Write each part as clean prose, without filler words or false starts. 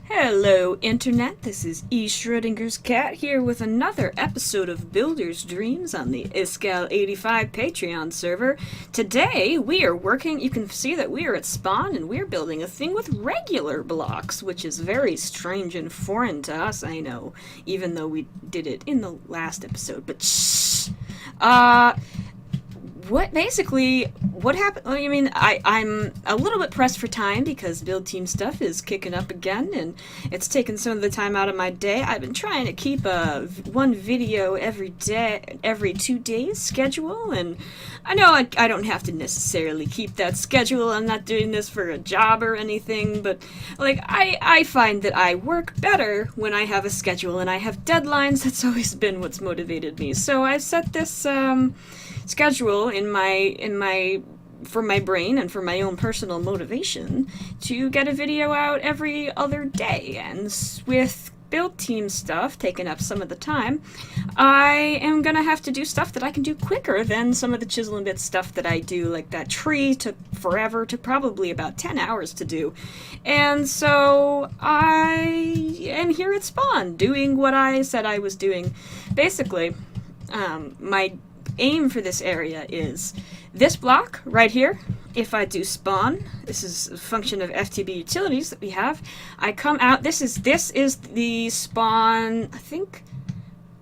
Hello, Internet. This is E. Schrodinger's cat here with another episode of Builder's Dreams on the Iskal85 Patreon server. Today, we are working. You can see that we are at Spawn and we're building a thing with regular blocks, which is very strange and foreign to us, I know, even though we did it in the last episode. But shh! What happened? I mean, I'm a little bit pressed for time because build team stuff is kicking up again, and it's taken some of the time out of my day. I've been trying to keep one video every day, every 2 days schedule, and I know I don't have to necessarily keep that schedule. I'm not doing this for a job or anything, but like I find that I work better when I have a schedule and I have deadlines. That's always been what's motivated me. So I set this schedule for my brain and for my own personal motivation to get a video out every other day. And with build team stuff taking up some of the time, I am gonna have to do stuff that I can do quicker than some of the chisel and bit stuff that I do. Like that tree took forever, took probably about 10 hours to do. And so I am here at Spawn doing what I said I was doing. Basically, my aim for this area is this block right here. If I do spawn, this is a function of FTB utilities that we have. I come out, this is the spawn, I think,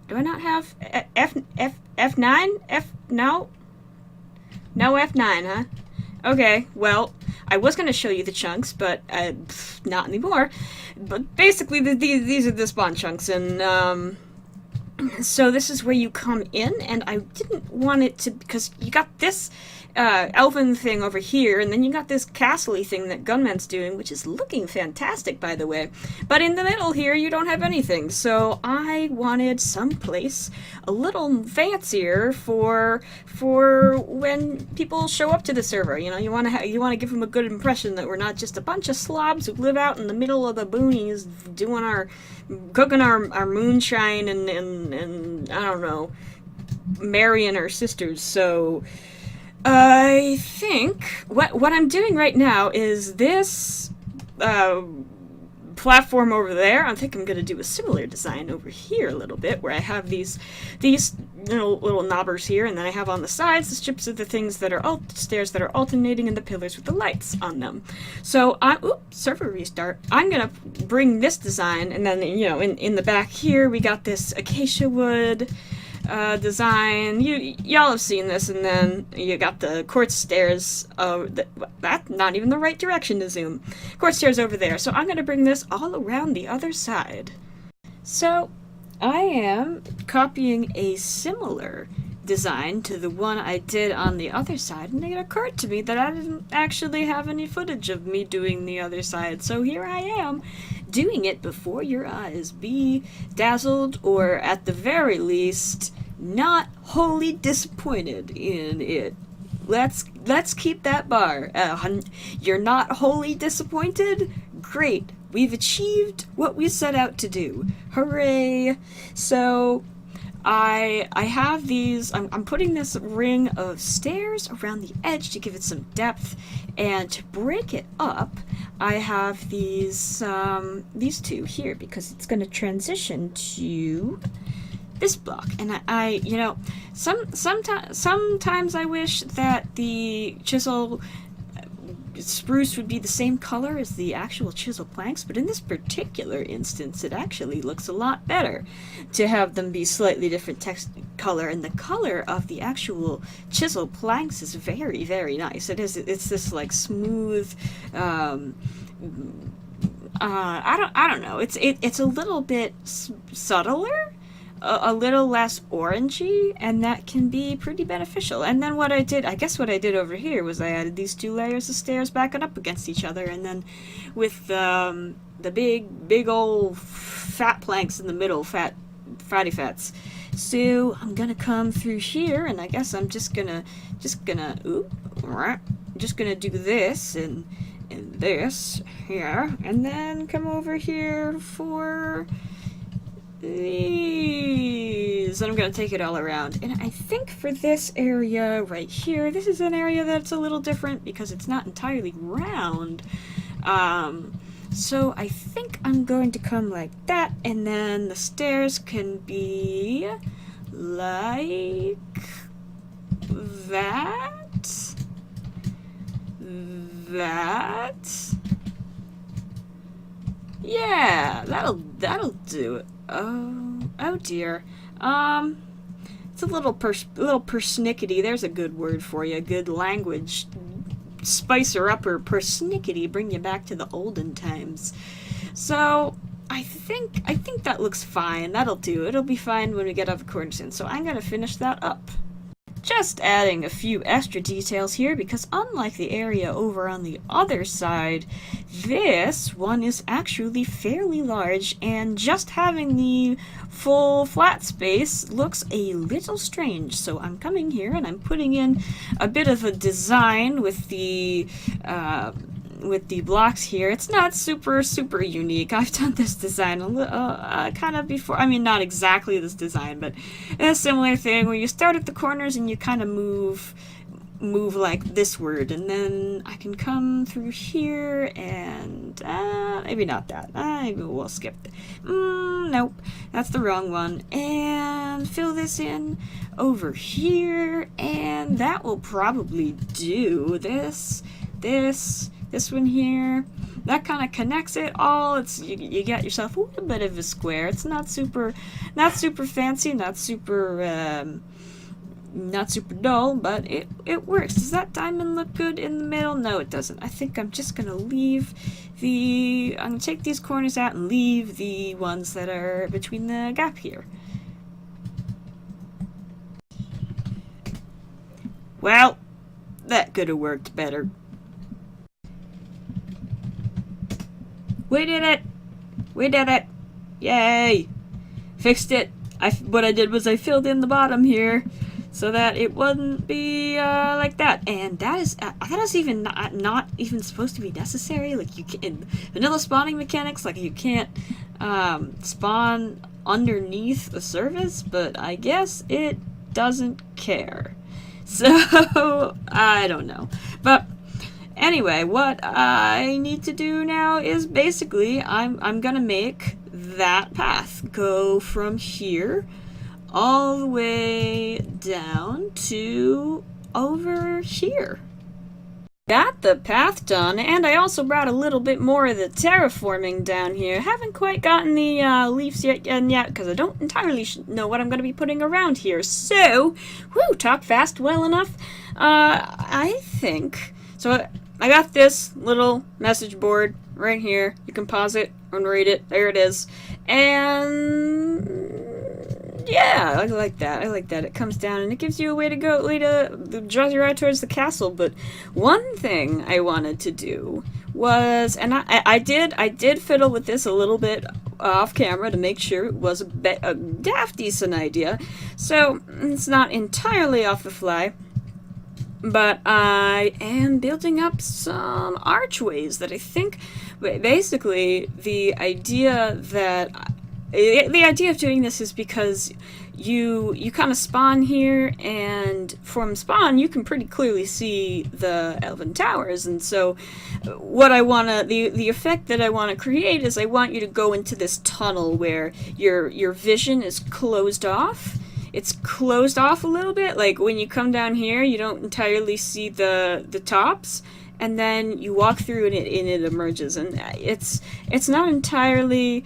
do I not have F9? No F9, huh? Okay, well, I was going to show you the chunks, but not anymore. But basically, these are the spawn chunks, and so this is where you come in, and I didn't want it to, because you got this elven thing over here, and then you got this castle-y thing that Gunman's doing, which is looking fantastic, by the way. But in the middle here, you don't have anything, so I wanted someplace a little fancier for when people show up to the server. You know, you want to give them a good impression that we're not just a bunch of slobs who live out in the middle of the boonies cooking our moonshine and I don't know, marrying our sisters. So I think what I'm doing right now is this platform over there. I think I'm going to do a similar design over here a little bit, where I have these little knobbers here, and then I have on the sides the strips of the things that are stairs that are alternating, and the pillars with the lights on them. So server restart. I'm going to bring this design, and then in the back here we got this acacia wood design. Y'all have seen this, and then you got the quartz stairs. That's not even the right direction to zoom. Quartz stairs over there. So I'm going to bring this all around the other side. So I am copying a similar design to the one I did on the other side, and it occurred to me that I didn't actually have any footage of me doing the other side. So here I am doing it before your eyes. Be dazzled, or at the very least not wholly disappointed in it. Let's keep that bar. You're not wholly disappointed? Great. We've achieved what we set out to do. Hooray. So I have these, I'm putting this ring of stairs around the edge to give it some depth, and to break it up, I have these two here, because it's going to transition to this block. And sometimes I wish that the chisel spruce would be the same color as the actual chisel planks, but in this particular instance it actually looks a lot better to have them be slightly different color, and the color of the actual chisel planks is very, very nice. It's this like smooth, I don't know, it's a little bit subtler, a little less orangey, and that can be pretty beneficial. And then what I did over here was I added these 2 layers of stairs backing up against each other, and then with the big old fat planks in the middle, fatty fats. So I'm gonna come through here, and I guess I'm just gonna do this and this here, and then come over here for these, and I'm going to take it all around. And I think for this area right here, this is an area that's a little different because it's not entirely round. So I think I'm going to come like that, and then the stairs can be like that. Yeah, that'll do it. Oh dear. It's a little persnickety. There's a good word for you. A good language spicer up or persnickety, bring you back to the olden times. So I think that looks fine. That'll do. It'll be fine when we get all the corners in. So I'm gonna finish that up. Just adding a few extra details here because unlike the area over on the other side, this one is actually fairly large, and just having the full flat space looks a little strange. So I'm coming here and I'm putting in a bit of a design with the blocks here. It's not super unique. I've done this design kind of before. I mean, not exactly this design, but a similar thing where you start at the corners and you kind of move like this word, and then I can come through here and maybe not that. Maybe we'll skip. Nope, that's the wrong one. And fill this in over here, and that will probably do this one here. That kind of connects it all. It's you get yourself a little bit of a square. It's not super fancy, not super dull, but it works. Does that diamond look good in the middle? No, it doesn't. I think I'm just gonna I'm gonna take these corners out and leave the ones that are between the gap here. Well, that could have worked better. We did it! We did it! Yay! Fixed it. What I did was I filled in the bottom here so that it wouldn't be like that. And that is, I thought it was even not even supposed to be necessary. Like, you can, in vanilla spawning mechanics, like you can't spawn underneath a surface, but I guess it doesn't care. So, I don't know. But anyway, what I need to do now is basically I'm gonna make that path go from here all the way down to over here. Got the path done, and I also brought a little bit more of the terraforming down here. Haven't quite gotten the leaves yet because I don't entirely know what I'm going to be putting around here. So, talk fast well enough. I think so. I got this little message board right here. You can pause it and read it. There it is. And yeah, I like that. I like that. It comes down and it gives you a way to go, draws you right towards the castle. But one thing I wanted to do was, and I did fiddle with this a little bit off camera to make sure it was a half decent idea. So it's not entirely off the fly. But I am building up some archways that I think, basically, the idea of doing this is because you kind of spawn here, and from spawn you can pretty clearly see the Elven Towers, and so what I want to, the effect that I want to create is I want you to go into this tunnel where your vision is closed off. It's closed off a little bit, like when you come down here you don't entirely see the tops, and then you walk through and it emerges, and it's not entirely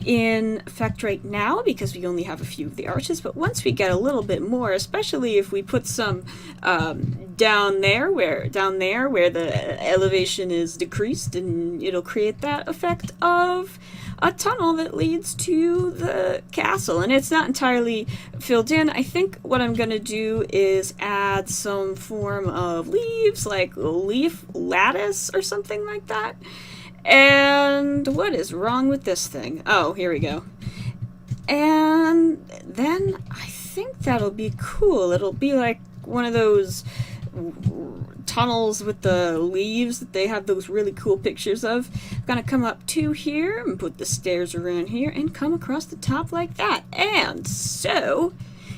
in effect right now because we only have a few of the arches, but once we get a little bit more, especially if we put some down there where the elevation is decreased, and it'll create that effect of a tunnel that leads to the castle, and it's not entirely filled in. I think what I'm gonna do is add some form of leaves, like leaf lattice or something like that. And what is wrong with this thing? Oh, here we go. And then I think that'll be cool. It'll be like one of those tunnels with the leaves that they have those really cool pictures of. I'm gonna come up to here and put the stairs around here and come across the top like that. And so,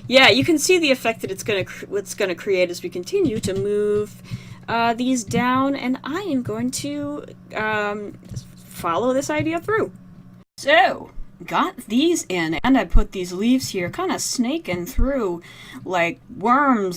yeah, you can see the effect that it's gonna create as we continue to move these down, and I am going to follow this idea through. So, got these in, and I put these leaves here, kind of snaking through, like worms,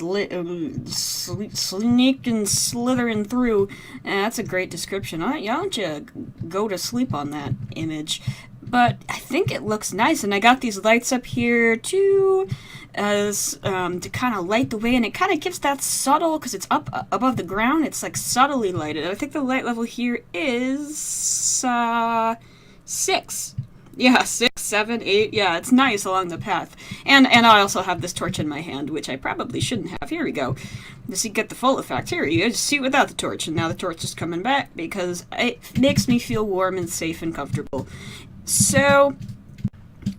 sneaking, slithering through. And that's a great description. Don't you go to sleep on that image. But I think it looks nice, and I got these lights up here too, as to kind of light the way, and it kind of gives that subtle, because it's up above the ground, it's like subtly lighted. I think the light level here is 6. Yeah, 6, 7, 8. Yeah, it's nice along the path. And I also have this torch in my hand, which I probably shouldn't have. Here we go. To get the full effect. Here you go. Just see without the torch. And now the torch is coming back because it makes me feel warm and safe and comfortable. So,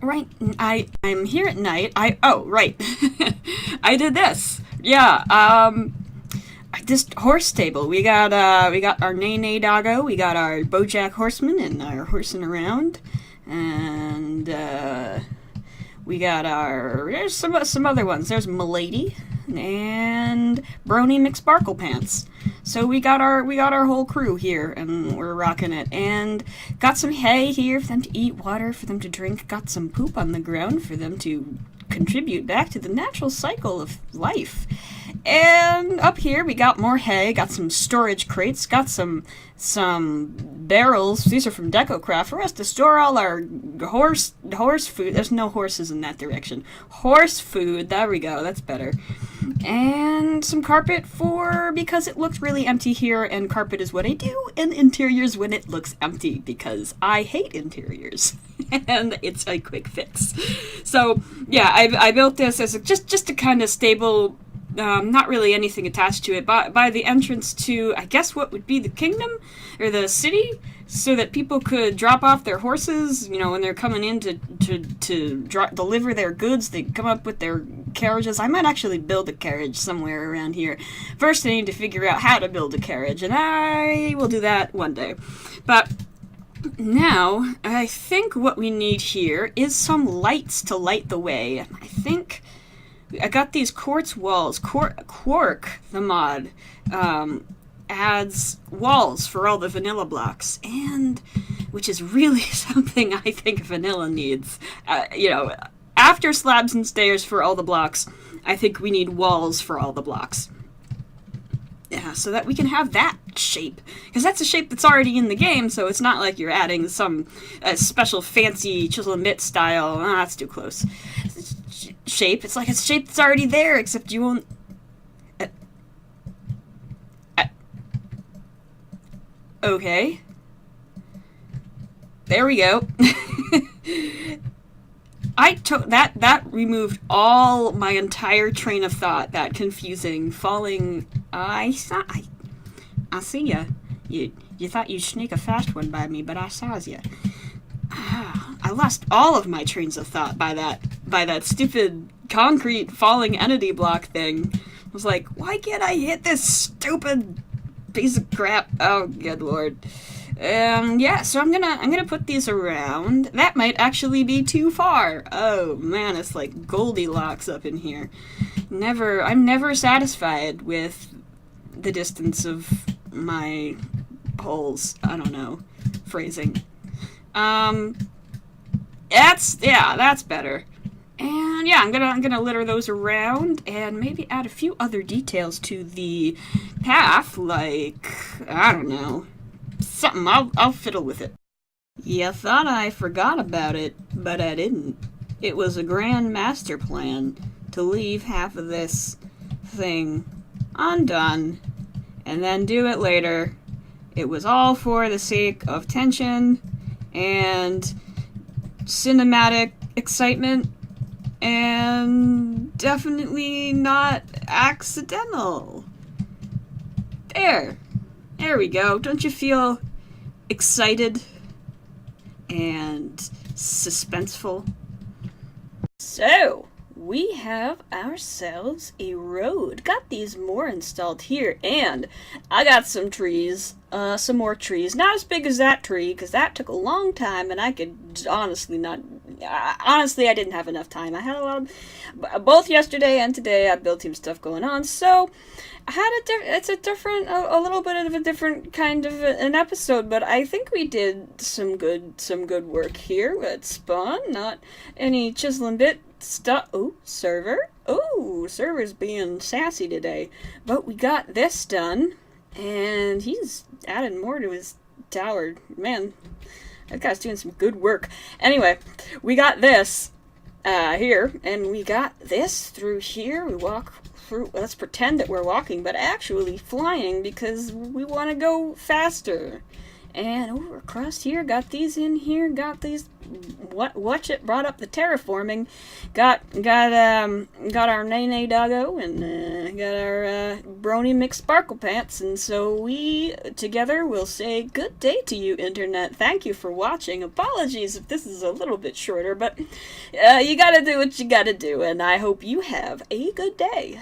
right, I'm here at night. Right. I did this. Yeah, this horse stable. We got our Nene Doggo. We got our Bojack Horseman and our horsing around. And we got there's some other ones. There's Milady and Brony McSparkle Pants. So we got our whole crew here, and we're rocking it. And got some hay here for them to eat, water for them to drink. Got some poop on the ground for them to contribute back to the natural cycle of life. And up here we got more hay, got some storage crates, got some barrels. These are from DecoCraft for us to store all our horse food. There's no horses in that direction. Horse food, there we go, that's better. And some carpet because it looked really empty here, and carpet is what I do in interiors when it looks empty, because I hate interiors. And it's a quick fix. So yeah, I built this as just a kind of stable, not really anything attached to it, by the entrance to, I guess, what would be the kingdom or the city, so that people could drop off their horses, when they're coming in to deliver their goods. They come up with their carriages. I might actually build a carriage somewhere around here. First, I need to figure out how to build a carriage, and I will do that one day. But now, I think what we need here is some lights to light the way. I think I got these quartz walls. Quark, the mod, adds walls for all the vanilla blocks, and which is really something I think vanilla needs. After slabs and stairs for all the blocks, I think we need walls for all the blocks. Yeah, so that we can have that shape. Because that's a shape that's already in the game, so it's not like you're adding some special fancy chisel and bit style. That's too close. Shape. It's like a shape that's already there, except you won't... Okay. There we go. I took that removed all my entire train of thought, that confusing falling. I see ya. You thought you'd sneak a fast one by me, but I saw ya. I lost all of my trains of thought by that stupid concrete falling entity block thing. I was like, why can't I hit this stupid piece of crap? Oh, good lord. Yeah, so I'm gonna put these around. That might actually be too far. Oh man, it's like Goldilocks up in here. I'm never satisfied with the distance of my holes. I don't know. Phrasing. That's better. And yeah, I'm gonna litter those around and maybe add a few other details to the path, like, I don't know, something. I'll fiddle with it. You thought I forgot about it, but I didn't. It was a grand master plan to leave half of this thing undone and then do it later. It was all for the sake of tension and cinematic excitement, and definitely not accidental. There we go. Don't you feel excited and suspenseful? So, we have ourselves a road. Got these more installed here, and I got some trees, some more trees. Not as big as that tree, because that took a long time, and I could honestly not honestly, I didn't have enough time. I had a lot of, both yesterday and today, I had build team stuff going on, so I had it's a little bit of a different kind of an episode, but I think we did some good work here. Let's spawn, not any chiseling bit stuff. Oh, server. Oh, server's being sassy today, but we got this done, and he's added more to his tower. Man, that guy's doing some good work. Anyway, we got this here, and we got this through here. We walk through, let's pretend that we're walking, but actually flying because we want to go faster. And over across here, got these in here, got these, watch it, brought up the terraforming, got our Nene Doggo, and got our Brony McSparkle Pants, and so we together will say good day to you, Internet. Thank you for watching. Apologies if this is a little bit shorter, but you gotta do what you gotta do, and I hope you have a good day.